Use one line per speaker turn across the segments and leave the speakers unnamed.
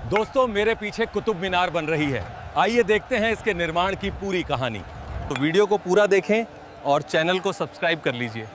दोस्तों, मेरे पीछे कुतुब मीनार बन रही है। आइए देखते हैं इसके निर्माण की पूरी कहानी। तो वीडियो को पूरा देखें और चैनल को सब्सक्राइब कर लीजिए।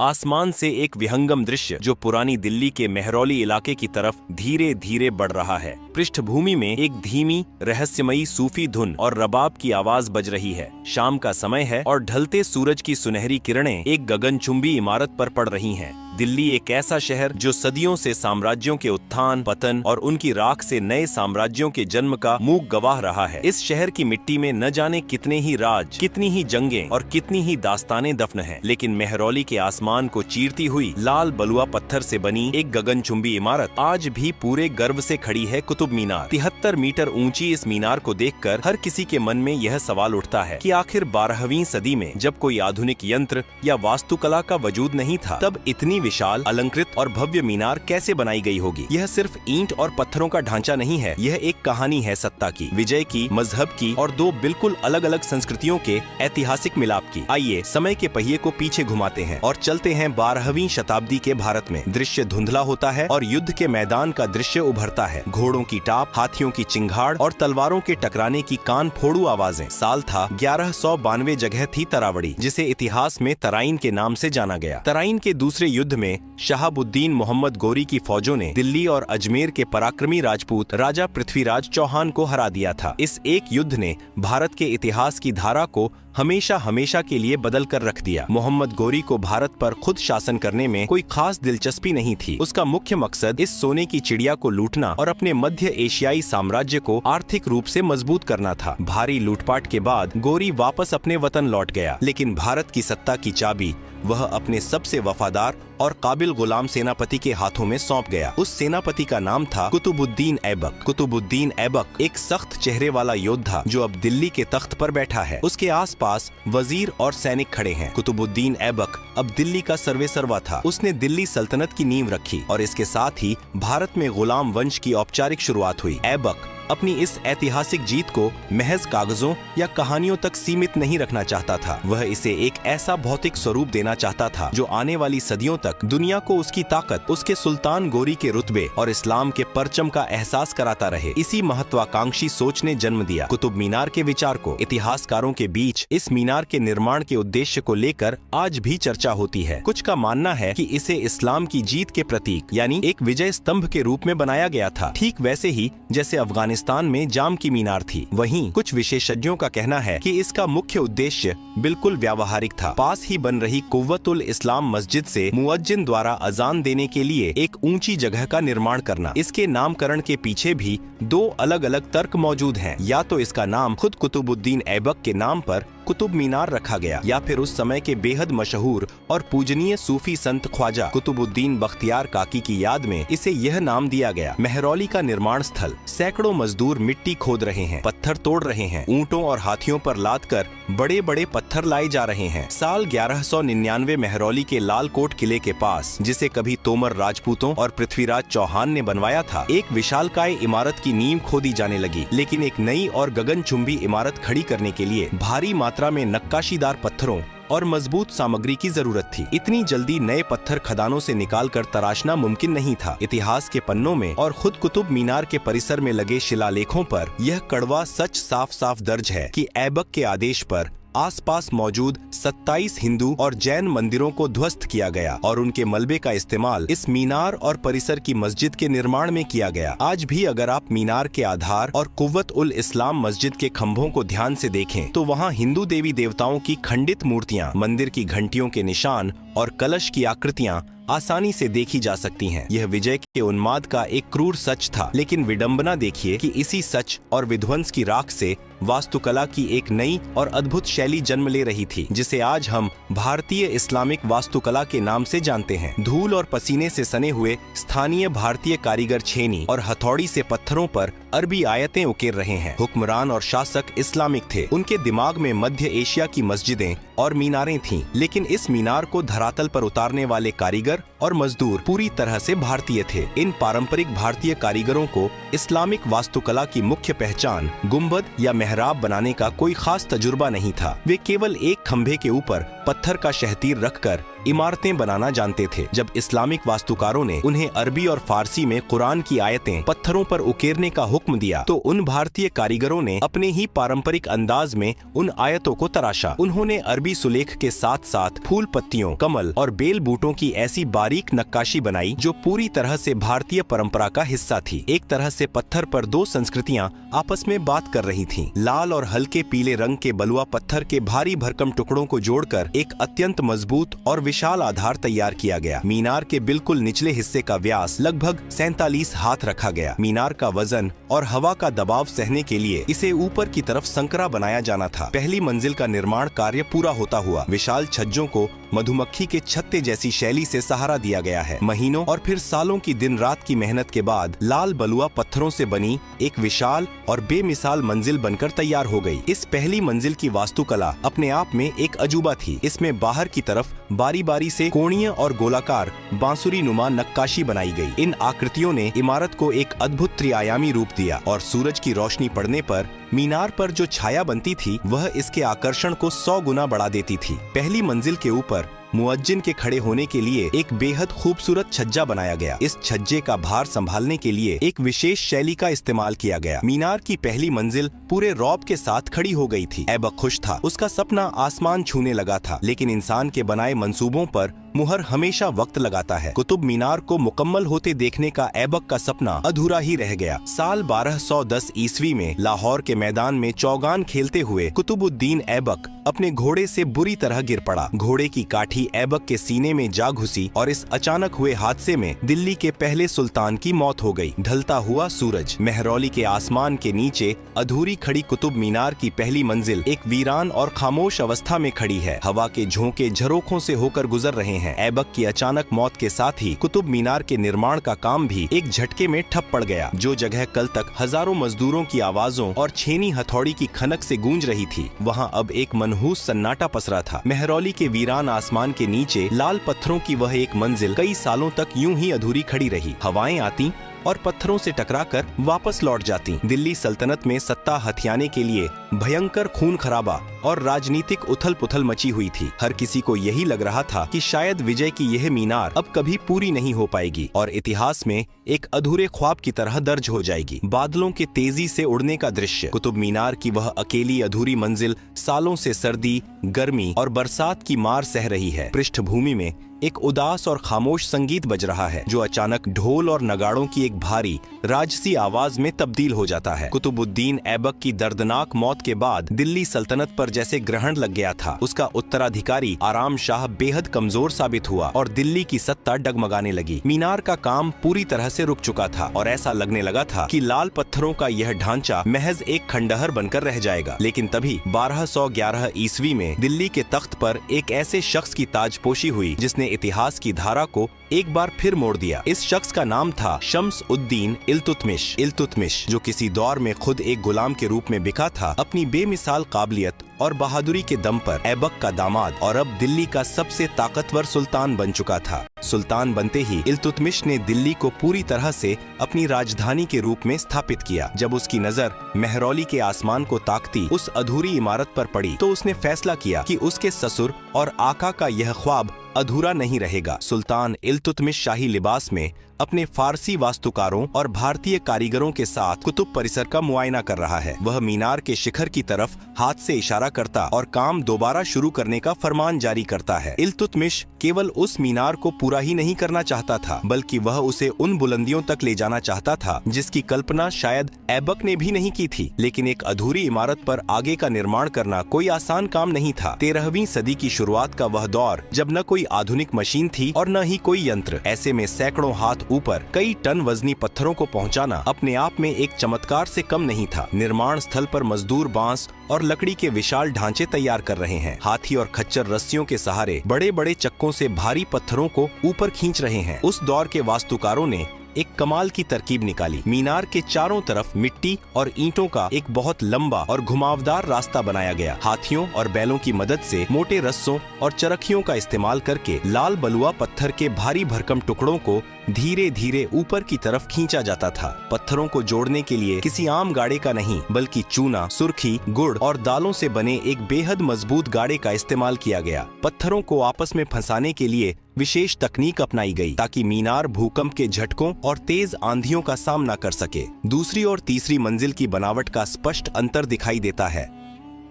आसमान से एक विहंगम दृश्य जो पुरानी दिल्ली के मेहरौली इलाके की तरफ धीरे धीरे बढ़ रहा है। पृष्ठभूमि में एक धीमी रहस्यमयी सूफी धुन और रबाब की आवाज बज रही है। शाम का समय है और ढलते सूरज की सुनहरी किरणें एक गगनचुंबी इमारत पर पड़ रही हैं। दिल्ली एक ऐसा शहर जो सदियों से साम्राज्यों के उत्थान पतन और उनकी राख से नए साम्राज्यों के जन्म का मूक गवाह रहा है। इस शहर की मिट्टी में न जाने कितने ही राज, कितनी ही जंगें और कितनी ही दास्तानें दफन हैं। लेकिन मेहरौली के आसमान को चीरती हुई लाल बलुआ पत्थर से बनी एक गगनचुंबी इमारत आज भी पूरे गर्व से खड़ी है, कुतुब मीनार। 73 मीटर ऊंची इस मीनार को देखकर हर किसी के मन में यह सवाल उठता है कि आखिर 12वीं सदी में जब कोई आधुनिक यंत्र या वास्तुकला का वजूद नहीं था, तब इतनी विशाल, अलंकृत और भव्य मीनार कैसे बनाई गई होगी। यह सिर्फ ईंट और पत्थरों का ढांचा नहीं है, यह एक कहानी है सत्ता की, विजय की, मजहब की और दो बिल्कुल अलग अलग संस्कृतियों के ऐतिहासिक मिलाप की। आइए समय के पहिए को पीछे घुमाते हैं और चलते हैं 12वीं शताब्दी के भारत में। दृश्य धुंधला होता है और युद्ध के मैदान का दृश्य उभरता है। घोड़ों की टाप, हाथियों की चिंगाड़ और तलवारों के टकराने की कान फोड़ू आवाजें। साल था 1192। जगह थी तरावड़ी, जिसे इतिहास में तराइन के नाम से जाना गया। तराइन के दूसरे युद्ध में शहाबुद्दीन मोहम्मद गोरी की फौजों ने दिल्ली और अजमेर के पराक्रमी राजपूत राजा पृथ्वीराज चौहान को हरा दिया था। इस एक युद्ध ने भारत के इतिहास की धारा को हमेशा हमेशा के लिए बदल कर रख दिया। मोहम्मद गोरी को भारत पर खुद शासन करने में कोई खास दिलचस्पी नहीं थी। उसका मुख्य मकसद इस सोने की चिड़िया को लूटना और अपने मध्य एशियाई साम्राज्य को आर्थिक रूप से मजबूत करना था। भारी लूटपाट के बाद गोरी वापस अपने वतन लौट गया, लेकिन भारत की सत्ता की चाबी वह अपने सबसे वफादार और काबिल गुलाम सेनापति के हाथों में सौंप गया। उस सेनापति का नाम था कुतुबुद्दीन ऐबक। कुतुबुद्दीन ऐबक एक सख्त चेहरे वाला योद्धा जो अब दिल्ली के तख्त पर बैठा है। उसके आसपास वजीर और सैनिक खड़े हैं। कुतुबुद्दीन ऐबक अब दिल्ली का सर्वेसर्वा था। उसने दिल्ली सल्तनत की नींव रखी और इसके साथ ही भारत में गुलाम वंश की औपचारिक शुरुआत हुई। ऐबक अपनी इस ऐतिहासिक जीत को महज कागजों या कहानियों तक सीमित नहीं रखना चाहता था। वह इसे एक ऐसा भौतिक स्वरूप देना चाहता था जो आने वाली सदियों तक दुनिया को उसकी ताकत, उसके सुल्तान गोरी के रुतबे और इस्लाम के परचम का एहसास कराता रहे। इसी महत्वाकांक्षी सोच ने जन्म दिया कुतुब मीनार के विचार को। इतिहासकारों के बीच इस मीनार के निर्माण के उद्देश्य को लेकर आज भी चर्चा होती है। कुछ का मानना है कि इसे इस्लाम की जीत के प्रतीक यानी एक विजय स्तंभ के रूप में बनाया गया था, ठीक वैसे ही जैसे अफगानिस्तान में जाम की मीनार थी। वहीं कुछ विशेषज्ञों का कहना है कि इसका मुख्य उद्देश्य बिल्कुल व्यावहारिक था। पास ही बन रही कुव्वतुल इस्लाम मस्जिद से मुअज्जिन द्वारा अजान देने के लिए एक ऊंची जगह का निर्माण करना। इसके नामकरण के पीछे भी दो अलग अलग तर्क मौजूद हैं। या तो इसका नाम खुद कुतुबुद्दीन ऐबक के नाम पर कुतुब मीनार रखा गया, या फिर उस समय के बेहद मशहूर और पूजनीय सूफी संत ख्वाजा कुतुबुद्दीन बख्तियार काकी की याद में इसे यह नाम दिया गया। मेहरौली का निर्माण स्थल। सैकड़ों मजदूर मिट्टी खोद रहे हैं, पत्थर तोड़ रहे हैं, ऊंटों और हाथियों पर लाद कर बड़े बड़े पत्थर लाए जा रहे हैं। साल 1199 मेहरौली के लाल कोट किले के पास, जिसे कभी तोमर राजपूतों और पृथ्वीराज चौहान ने बनवाया था, एक विशालकाय इमारत की नींव खोदी जाने लगी। लेकिन एक नई और गगनचुंबी इमारत खड़ी करने के लिए भारी मात्रा में नक्काशीदार पत्थरों और मजबूत सामग्री की जरूरत थी। इतनी जल्दी नए पत्थर खदानों से निकालकर तराशना मुमकिन नहीं था। इतिहास के पन्नों में और खुद कुतुब मीनार के परिसर में लगे शिलालेखों पर यह कड़वा सच साफ साफ दर्ज है कि ऐबक के आदेश पर आसपास मौजूद 27 हिंदू और जैन मंदिरों को ध्वस्त किया गया और उनके मलबे का इस्तेमाल इस मीनार और परिसर की मस्जिद के निर्माण में किया गया। आज भी अगर आप मीनार के आधार और कुव्वत उल इस्लाम मस्जिद के खंभों को ध्यान से देखें तो वहाँ हिंदू देवी देवताओं की खंडित मूर्तियाँ, मंदिर की घंटियों के निशान और कलश की आकृतियाँ आसानी से देखी जा सकती हैं। यह विजय के उन्माद का एक क्रूर सच था, लेकिन विडंबना देखिए कि इसी सच और विध्वंस की राख से वास्तुकला की एक नई और अद्भुत शैली जन्म ले रही थी, जिसे आज हम भारतीय इस्लामिक वास्तुकला के नाम से जानते हैं। धूल और पसीने से सने हुए स्थानीय भारतीय कारीगर छेनी और हथौड़ी से पत्थरों पर अरबी आयतें उकेर रहे हैं। हुक्मरान और शासक इस्लामिक थे। उनके दिमाग में मध्य एशिया की मस्जिदें और मीनारें थीं, लेकिन इस मीनार को धरातल पर उतारने वाले कारीगर और मजदूर पूरी तरह से भारतीय थे। इन पारंपरिक भारतीय कारीगरों को इस्लामिक वास्तुकला की मुख्य पहचान गुंबद या मेहराब बनाने का कोई खास तजुर्बा नहीं था। वे केवल एक खंभे के ऊपर पत्थर का शहतीर रखकर इमारतें बनाना जानते थे। जब इस्लामिक वास्तुकारों ने उन्हें अरबी और फारसी में कुरान की आयतें पत्थरों पर उकेरने का हुक्म दिया, तो उन भारतीय कारीगरों ने अपने ही पारंपरिक अंदाज में उन आयतों को तराशा। उन्होंने अरबी सुलेख के साथ साथ फूल पत्तियों, कमल और बेल बूटों की ऐसी बारीक नक्काशी बनाई जो पूरी तरह से भारतीय परंपरा का हिस्सा थी। एक तरह से पत्थर पर दो संस्कृतियां आपस में बात कर रही थीं। लाल और हल्के पीले रंग के बलुआ पत्थर के भारी भरकम टुकड़ों को जोड़कर एक अत्यंत मजबूत और विशाल आधार तैयार किया गया। मीनार के बिल्कुल निचले हिस्से का व्यास लगभग 47 हाथ रखा गया। मीनार का वजन और हवा का दबाव सहने के लिए इसे ऊपर की तरफ संकरा बनाया जाना था। पहली मंजिल का निर्माण कार्य पूरा होता हुआ विशाल छज्जों को मधुमक्खी के छत्ते जैसी शैली से सहारा दिया गया है। महीनों और फिर सालों की दिन रात की मेहनत के बाद लाल बलुआ पत्थरों से बनी एक विशाल और बेमिसाल मंजिल बनकर तैयार हो गई। इस पहली मंजिल की वास्तुकला अपने आप में एक अजूबा थी। इसमें बाहर की तरफ बारी बारी से कोणीय और गोलाकार बांसुरी नुमा नक्काशी बनाई गई। इन आकृतियों ने इमारत को एक अद्भुत त्रिआयामी रूप दिया और सूरज की रोशनी पड़ने पर मीनार पर जो छाया बनती थी वह इसके आकर्षण को 100 गुना बढ़ा देती थी। पहली मंजिल के ऊपर मुअज्जिन के खड़े होने के लिए एक बेहद खूबसूरत छज्जा बनाया गया। इस छज्जे का भार संभालने के लिए एक विशेष शैली का इस्तेमाल किया गया। मीनार की पहली मंजिल पूरे रौब के साथ खड़ी हो गई थी। ऐबक खुश था। उसका सपना आसमान छूने लगा था, लेकिन इंसान के बनाए मंसूबों पर मुहर हमेशा वक्त लगाता है। कुतुब मीनार को मुकम्मल होते देखने का ऐबक का सपना अधूरा ही रह गया। साल 1210 ईस्वी में लाहौर के मैदान में चौगान खेलते हुए कुतुबुद्दीन ऐबक अपने घोड़े से बुरी तरह गिर पड़ा। घोड़े की काठी ऐबक के सीने में जा घुसी और इस अचानक हुए हादसे में दिल्ली के पहले सुल्तान की मौत हो गई। ढलता हुआ सूरज, मेहरौली के आसमान के नीचे अधूरी खड़ी कुतुब मीनार की पहली मंजिल एक वीरान और खामोश अवस्था में खड़ी है। हवा के झोंके झरोखों से होकर गुजर रहे हैं। ऐबक की अचानक मौत के साथ ही कुतुब मीनार के निर्माण का काम भी एक झटके में ठप पड़ गया। जो जगह कल तक हजारों मजदूरों की आवाजों और छेनी हथौड़ी की खनक से गूंज रही थी, वहां अब एक मनहूस सन्नाटा पसरा था। मेहरौली के वीरान आसमान के नीचे लाल पत्थरों की वह एक मंजिल कई सालों तक यूं ही अधूरी खड़ी रही। हवाएं आती और पत्थरों से टकराकर वापस लौट जाती। दिल्ली सल्तनत में सत्ता हथियाने के लिए भयंकर खून खराबा और राजनीतिक उथल पुथल मची हुई थी। हर किसी को यही लग रहा था कि शायद विजय की यह मीनार अब कभी पूरी नहीं हो पाएगी और इतिहास में एक अधूरे ख्वाब की तरह दर्ज हो जाएगी। बादलों के तेजी से उड़ने का दृश्य, कुतुब मीनार की वह अकेली अधूरी मंजिल सालों से सर्दी, गर्मी और बरसात की मार सह रही है। पृष्ठभूमि में एक उदास और खामोश संगीत बज रहा है जो अचानक ढोल और नगाड़ों की एक भारी राजसी आवाज में तब्दील हो जाता है। कुतुबुद्दीन ऐबक की दर्दनाक मौत के बाद दिल्ली सल्तनत पर जैसे ग्रहण लग गया था। उसका उत्तराधिकारी आराम शाह बेहद कमजोर साबित हुआ और दिल्ली की सत्ता डगमगाने लगी। मीनार का काम पूरी तरह से रुक चुका था और ऐसा लगने लगा था कि लाल पत्थरों का यह ढांचा महज एक खंडहर बनकर रह जाएगा। लेकिन तभी 1211 ईस्वी में दिल्ली के तख्त पर एक ऐसे शख्स की ताजपोशी हुई जिसने इतिहास की धारा को एक बार फिर मोड़ दिया। इस शख्स का नाम था शम्स उद्दीन इल्तुतमिश, जो किसी दौर में खुद एक गुलाम के रूप में बिका था। अपनी बेमिसाल काबिलियत और बहादुरी के दम पर ऐबक का दामाद और अब दिल्ली का सबसे ताकतवर सुल्तान बन चुका था। सुल्तान बनते ही इल्तुतमिश ने दिल्ली को पूरी तरह से अपनी राजधानी के रूप में स्थापित किया। जब उसकी नजर मेहरौली के आसमान को ताकती उस अधूरी इमारत पर पड़ी तो उसने फैसला किया कि उसके ससुर और आका का यह ख्वाब अधूरा नहीं रहेगा। सुल्तान इल्तुतमिश शाही लिबास में अपने फारसी वास्तुकारों और भारतीय कारीगरों के साथ कुतुब परिसर का मुआयना कर रहा है। वह मीनार के शिखर की तरफ हाथ से इशारा करता और काम दोबारा शुरू करने का फरमान जारी करता है। इल्तुतमिश केवल उस मीनार को पूरा ही नहीं करना चाहता था, बल्कि वह उसे उन बुलंदियों तक ले जाना चाहता था जिसकी कल्पना शायद ऐबक ने भी नहीं की थी। लेकिन एक अधूरी इमारत पर आगे का निर्माण करना कोई आसान काम नहीं था। 13वीं सदी की शुरुआत का वह दौर जब न कोई आधुनिक मशीन थी और न ही कोई यंत्र। ऐसे में सैकड़ों हाथ ऊपर कई टन वजनी पत्थरों को पहुंचाना अपने आप में एक चमत्कार से कम नहीं था। निर्माण स्थल पर मजदूर बांस और लकड़ी के विशाल ढांचे तैयार कर रहे हैं। हाथी और खच्चर रस्सियों के सहारे बड़े बड़े चक्कों से भारी पत्थरों को ऊपर खींच रहे हैं। उस दौर के वास्तुकारों ने एक कमाल की तरकीब निकाली। मीनार के चारों तरफ मिट्टी और ईंटों का एक बहुत लंबा और घुमावदार रास्ता बनाया गया। हाथियों और बैलों की मदद से मोटे रस्सों और चरखियों का इस्तेमाल करके लाल बलुआ पत्थर के भारी भरकम टुकड़ों को धीरे धीरे ऊपर की तरफ खींचा जाता था। पत्थरों को जोड़ने के लिए किसी आम गाड़े का नहीं, बल्कि चूना, सुर्खी, गुड़ और दालों से बने एक बेहद मजबूत गाड़े का इस्तेमाल किया गया। पत्थरों को आपस में फंसाने के लिए विशेष तकनीक अपनाई गई ताकि मीनार भूकंप के झटकों और तेज आंधियों का सामना कर सके। दूसरी और तीसरी मंजिल की बनावट का स्पष्ट अंतर दिखाई देता है।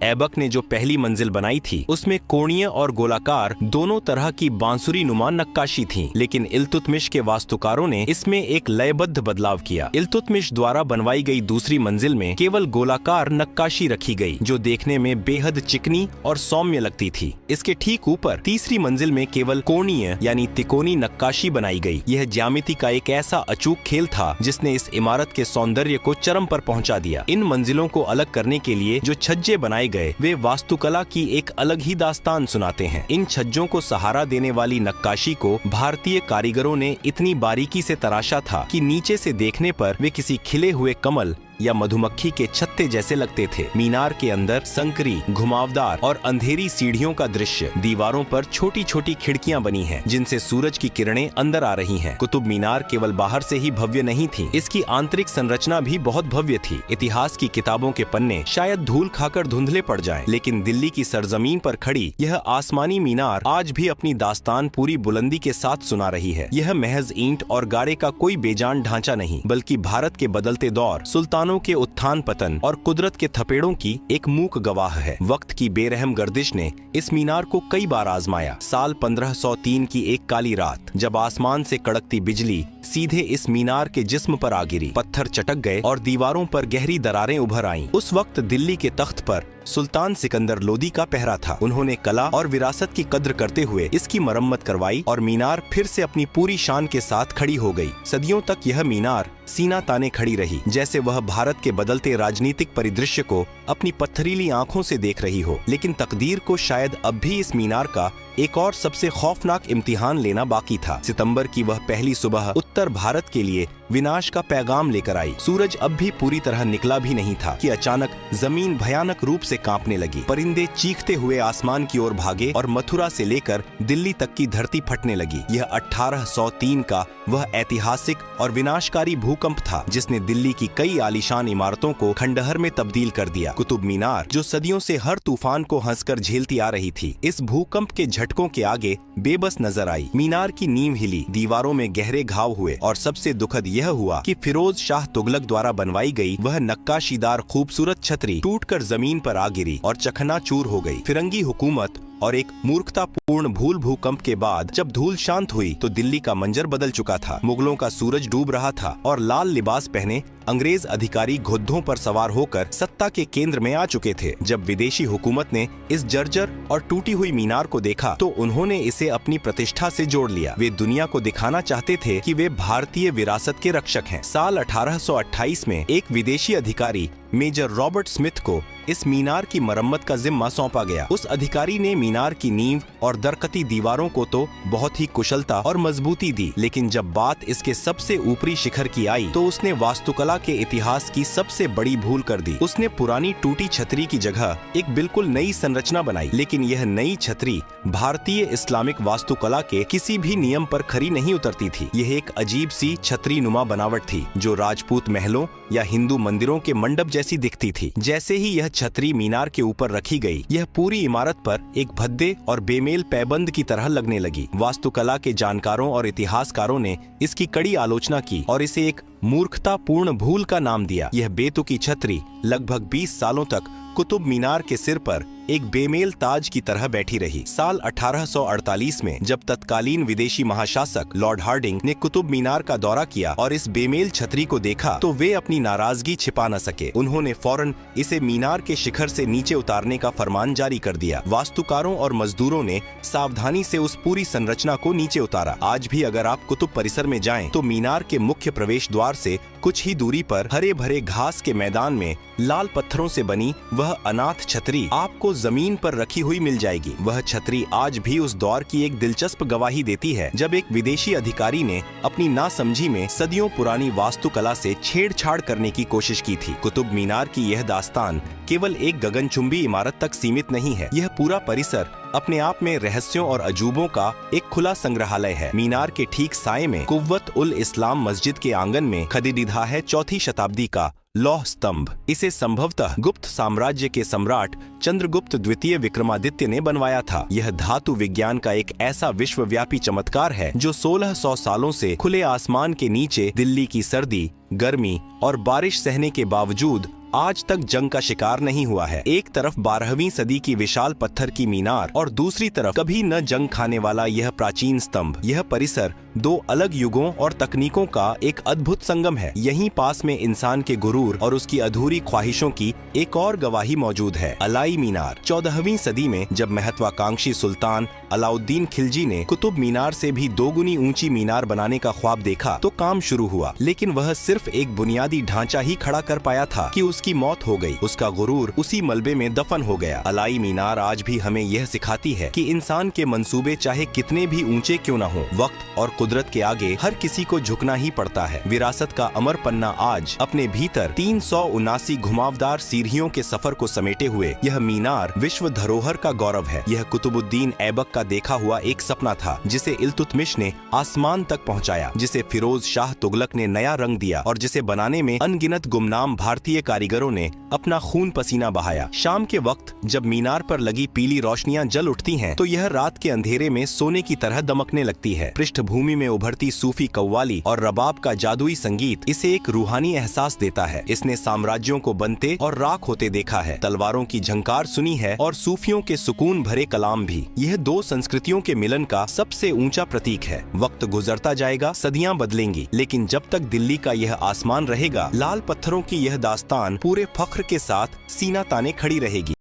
ऐबक ने जो पहली मंजिल बनाई थी उसमें कोणीय और गोलाकार दोनों तरह की बांसुरी नुमा नक्काशी थी, लेकिन इल्तुतमिश के वास्तुकारों ने इसमें एक लयबद्ध बदलाव किया। इल्तुतमिश द्वारा बनवाई गई दूसरी मंजिल में केवल गोलाकार नक्काशी रखी गई, जो देखने में बेहद चिकनी और सौम्य लगती थी। इसके ठीक ऊपर तीसरी मंजिल में केवल कोणीय यानी तिकोनी नक्काशी बनाई गई। यह ज्यामिति का एक ऐसा अचूक खेल था जिसने इस इमारत के सौंदर्य को चरम पर पहुंचा दिया। इन मंजिलों को अलग करने के लिए जो छज्जे बनाए गए वे वास्तुकला की एक अलग ही दास्तान सुनाते हैं। इन छज्जों को सहारा देने वाली नक्काशी को भारतीय कारीगरों ने इतनी बारीकी से तराशा था कि नीचे से देखने पर वे किसी खिले हुए कमल या मधुमक्खी के छत्ते जैसे लगते थे। मीनार के अंदर संकरी, घुमावदार और अंधेरी सीढ़ियों का दृश्य। दीवारों पर छोटी छोटी खिड़कियां बनी हैं, जिनसे सूरज की किरणें अंदर आ रही हैं। कुतुब मीनार केवल बाहर से ही भव्य नहीं थी, इसकी आंतरिक संरचना भी बहुत भव्य थी। इतिहास की किताबों के पन्ने शायद धूल खाकर धुंधले पड़ जाएं, लेकिन दिल्ली की सरजमीन पर खड़ी यह आसमानी मीनार आज भी अपनी दास्तान पूरी बुलंदी के साथ सुना रही है। यह महज ईंट और गारे का कोई बेजान ढांचा नहीं, बल्कि भारत के बदलते दौर, सुल्तान के उत्थान पतन और कुदरत के थपेड़ों की एक मूक गवाह है। वक्त की बेरहम गर्दिश ने इस मीनार को कई बार आजमाया। साल 1503 की एक काली रात, जब आसमान से कड़कती बिजली सीधे इस मीनार के जिस्म पर आ गिरी, पत्थर चटक गए और दीवारों पर गहरी दरारें उभर आईं। उस वक्त दिल्ली के तख्त पर सुल्तान सिकंदर लोदी का पहरा था। उन्होंने कला और विरासत की कद्र करते हुए इसकी मरम्मत करवाई और मीनार फिर से अपनी पूरी शान के साथ खड़ी हो गई। सदियों तक यह मीनार सीना ताने खड़ी रही, जैसे वह भारत के बदलते राजनीतिक परिदृश्य को अपनी पत्थरीली आंखों से देख रही हो। लेकिन तकदीर को शायद अब भी इस मीनार का एक और सबसे खौफनाक इम्तिहान लेना बाकी था। सितंबर की वह पहली सुबह उत्तर भारत के लिए विनाश का पैगाम लेकर आई। सूरज अब भी पूरी तरह निकला भी नहीं था कि अचानक जमीन भयानक रूप से कांपने लगी। परिंदे चीखते हुए आसमान की ओर भागे और मथुरा से लेकर दिल्ली तक की धरती फटने लगी। यह 1803 का वह ऐतिहासिक और विनाशकारी भूकंप था जिसने दिल्ली की कई आलीशान इमारतों को खंडहर में तब्दील कर दिया। कुतुब मीनार, जो सदियों से हर तूफान को हंसकर झेलती आ रही थी, इस भूकंप के झटकों के आगे बेबस नजर आई। मीनार की नींव हिली, दीवारों में गहरे घाव हुए और सबसे दुखद यह हुआ कि फिरोज शाह तुगलक द्वारा बनवाई गई वह नक्काशीदार खूबसूरत छतरी टूटकर जमीन पर आ गिरी और चकनाचूर हो गई। फिरंगी हुकूमत और एक मूर्खतापूर्ण भूल भूकंप के बाद जब धूल शांत हुई तो दिल्ली का मंजर बदल चुका था। मुगलों का सूरज डूब रहा था और लाल लिबास पहने अंग्रेज अधिकारी घोड़ों पर सवार होकर सत्ता के केंद्र में आ चुके थे। जब विदेशी हुकूमत ने इस जर्जर और टूटी हुई मीनार को देखा तो उन्होंने इसे अपनी प्रतिष्ठा से जोड़ लिया। वे दुनिया को दिखाना चाहते थे कि वे भारतीय विरासत के रक्षक हैं। साल 1828 में एक विदेशी अधिकारी मेजर रॉबर्ट स्मिथ को इस मीनार की मरम्मत का जिम्मा सौंपा गया। उस अधिकारी ने मीनार की नींव और दरकती दीवारों को तो बहुत ही कुशलता और मजबूती दी, लेकिन जब बात इसके सबसे ऊपरी शिखर की आई तो उसने वास्तुकला के इतिहास की सबसे बड़ी भूल कर दी। उसने पुरानी टूटी छतरी की जगह एक बिल्कुल नई संरचना बनाई, लेकिन यह नई छतरी भारतीय इस्लामिक वास्तुकला के किसी भी नियम पर खरी नहीं उतरती थी। यह एक अजीब सी छतरी नुमा बनावट थी जो राजपूत महलों या हिंदू मंदिरों के मंडप जैसी दिखती थी। जैसे ही यह छतरी मीनार के ऊपर रखी गई, यह पूरी इमारत पर एक भद्दे और बेमेल पैबंद की तरह लगने लगी। वास्तुकला के जानकारों और इतिहासकारों ने इसकी कड़ी आलोचना की और इसे एक मूर्खतापूर्ण भूल का नाम दिया। यह बेतुकी छतरी लगभग 20 सालों तक कुतुब मीनार के सिर पर एक बेमेल ताज की तरह बैठी रही। साल 1848 में जब तत्कालीन विदेशी महाशासक लॉर्ड हार्डिंग ने कुतुब मीनार का दौरा किया और इस बेमेल छतरी को देखा तो वे अपनी नाराजगी छिपा न सके। उन्होंने फौरन इसे मीनार के शिखर से नीचे उतारने का फरमान जारी कर दिया। वास्तुकारों और मजदूरों ने सावधानी से उस पूरी संरचना को नीचे उतारा। आज भी अगर आप कुतुब परिसर में जाएं तो मीनार के मुख्य प्रवेश द्वार से कुछ ही दूरी पर हरे भरे घास के मैदान में लाल पत्थरों से बनी वह अनाथ छतरी आपको जमीन पर रखी हुई मिल जाएगी। वह छतरी आज भी उस दौर की एक दिलचस्प गवाही देती है जब एक विदेशी अधिकारी ने अपनी नासमझी में सदियों पुरानी वास्तुकला से छेड़छाड़ करने की कोशिश की थी। कुतुब मीनार की यह दास्तान केवल एक गगनचुंबी इमारत तक सीमित नहीं है। यह पूरा परिसर अपने आप में रहस्यों और अजूबों का एक खुला संग्रहालय है। मीनार के ठीक साए में कुव्वत उल इस्लाम मस्जिद के आंगन में खदिदिधा है 4वीं शताब्दी का लौह स्तंभ। इसे संभवतः गुप्त साम्राज्य के सम्राट चंद्रगुप्त द्वितीय विक्रमादित्य ने बनवाया था। यह धातु विज्ञान का एक ऐसा विश्वव्यापी चमत्कार है जो 1600 सालों से खुले आसमान के नीचे दिल्ली की सर्दी, गर्मी और बारिश सहने के बावजूद आज तक जंग का शिकार नहीं हुआ है। एक तरफ 12वीं सदी की विशाल पत्थर की मीनार और दूसरी तरफ कभी न जंग खाने वाला यह प्राचीन स्तंभ। यह परिसर दो अलग युगों और तकनीकों का एक अद्भुत संगम है। यहीं पास में इंसान के गुरूर और उसकी अधूरी ख्वाहिशों की एक और गवाही मौजूद है। अलाई मीनार। 14वीं सदी में जब महत्वाकांक्षी सुल्तान अलाउद्दीन खिलजी ने कुतुब मीनार से भी 2 गुनी ऊंची मीनार बनाने का ख्वाब देखा तो काम शुरू हुआ, लेकिन वह सिर्फ एक बुनियादी ढांचा ही खड़ा कर पाया था कि उसकी मौत हो गई। उसका गुरूर उसी मलबे में दफन हो गया। अलाई मीनार आज भी हमें यह सिखाती है कि इंसान के मंसूबे चाहे कितने भी ऊंचे क्यों न हो, वक्त और कुदरत के आगे हर किसी को झुकना ही पड़ता है। विरासत का अमर पन्ना आज अपने भीतर 379 घुमावदार सीढ़ियों के सफर को समेटे हुए यह मीनार विश्व धरोहर का गौरव है। यह कुतुबुद्दीन ऐबक का देखा हुआ एक सपना था जिसे इल्तुतमिश ने आसमान तक पहुंचाया, जिसे फिरोज शाह तुगलक ने नया रंग दिया और जिसे बनाने में अनगिनत गुमनाम भारतीय कारीगरों ने अपना खून पसीना बहाया। शाम के वक्त जब मीनार पर लगी पीली रोशनियां जल उठती हैं, तो यह रात के अंधेरे में सोने की तरह दमकने लगती है। पृष्ठभूमि में उभरती सूफी कव्वाली और रबाब का जादुई संगीत इसे एक रूहानी एहसास देता है। इसने साम्राज्यों को बनते और राख होते देखा है, तलवारों की झंकार सुनी है और सूफियों के सुकून भरे कलाम भी। यह दो संस्कृतियों के मिलन का सबसे ऊंचा प्रतीक है। वक्त गुजरता जाएगा, सदियां बदलेंगी, लेकिन जब तक दिल्ली का यह आसमान रहेगा, लाल पत्थरों की यह दास्तान पूरे फख्र के साथ सीना ताने खड़ी रहेगी।